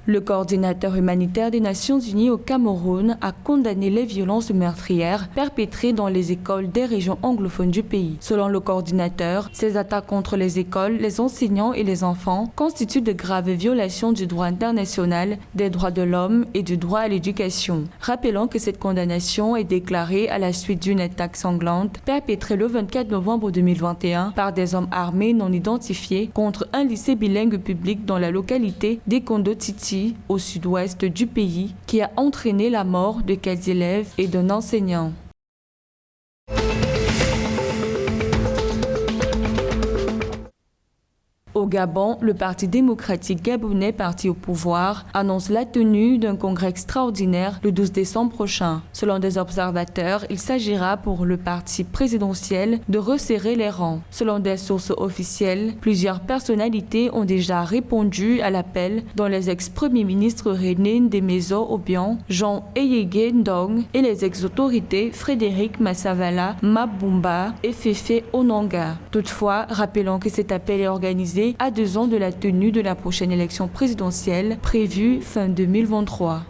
Le coordinateur humanitaire des Nations Unies au Cameroun a condamné les violences meurtrières perpétrées dans les écoles des régions anglophones du pays. Selon le coordinateur, ces attaques contre les écoles, les enseignants et les enfants constituent de graves violations du droit international, des droits de l'homme et du droit à l'éducation. Rappelons que cette condamnation est déclarée à la suite d'une attaque sanglante perpétrée le 24 novembre 2021 par des hommes armés non identifiés contre un lycée bilingue public dans la localité d'Ekondotiti, au sud-ouest du pays, qui a entraîné la mort de quelques élèves et d'un enseignant. Au Gabon, le Parti démocratique gabonais, parti au pouvoir, annonce la tenue d'un congrès extraordinaire le 12 décembre prochain. Selon des observateurs, il s'agira pour le parti présidentiel de resserrer les rangs. Selon des sources officielles, plusieurs personnalités ont déjà répondu à l'appel, dont les ex-premiers ministres René Ndémézo Obiang, Jean Eyégué Ndong et les ex-autorités Frédéric Massavala Mabumba et Féfé Onanga. Toutefois, rappelons que cet appel est organisé à 2 ans de la tenue de la prochaine élection présidentielle prévue fin 2023.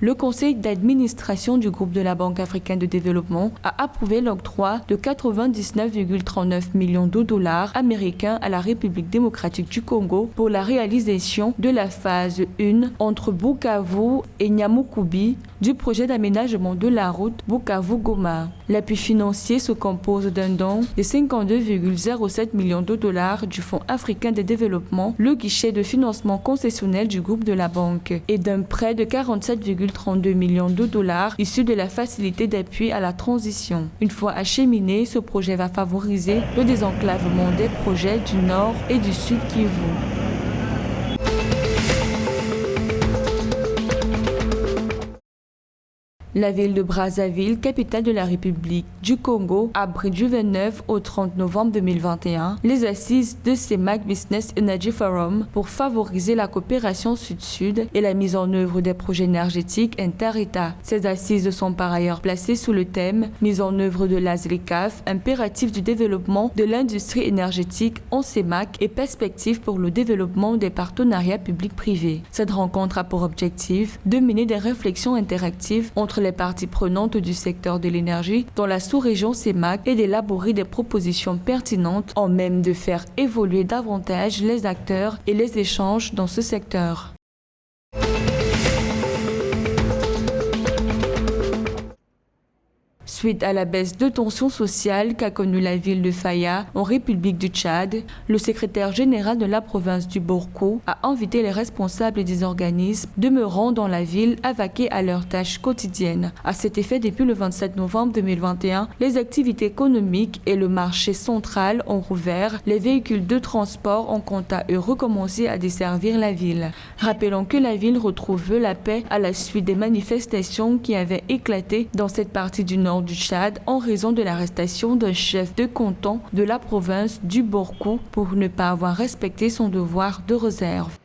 Le conseil d'administration du groupe de la Banque africaine de développement a approuvé l'octroi de 99,39 millions de dollars américains à la République démocratique du Congo pour la réalisation de la phase 1 entre Bukavu et Nyamukubi du projet d'aménagement de la route Bukavu-Goma. L'appui financier se compose d'un don de 52,07 millions de dollars du Fonds africain de développement, le guichet de financement concessionnel du groupe de la banque, et d'un prêt de 47,32 millions de dollars issus de la facilité d'appui à la transition. Une fois acheminé, ce projet va favoriser le désenclavement des projets du Nord et du Sud Kivu. La ville de Brazzaville, capitale de la République du Congo, abrite du 29 au 30 novembre 2021 les assises de CEMAC Business Energy Forum pour favoriser la coopération sud-sud et la mise en œuvre des projets énergétiques inter-États. Ces assises sont par ailleurs placées sous le thème « Mise en œuvre de l'ASLECAF, impératif du développement de l'industrie énergétique en CEMAC et perspectives pour le développement des partenariats publics-privés ». Cette rencontre a pour objectif de mener des réflexions interactives entre les parties prenantes du secteur de l'énergie dans la sous-région CEMAC et d'élaborer des propositions pertinentes en même de faire évoluer davantage les acteurs et les échanges dans ce secteur. Suite à la baisse de tension sociale qu'a connue la ville de Faya, en République du Tchad, le secrétaire général de la province du Borkou a invité les responsables des organismes demeurant dans la ville à vaquer à leurs tâches quotidiennes. À cet effet, depuis le 27 novembre 2021, les activités économiques et le marché central ont rouvert. Les véhicules de transport ont quant à eux recommencé à desservir la ville. Rappelons que la ville retrouve la paix à la suite des manifestations qui avaient éclaté dans cette partie du nord du Tchad en raison de l'arrestation d'un chef de canton de la province du Borkou pour ne pas avoir respecté son devoir de réserve.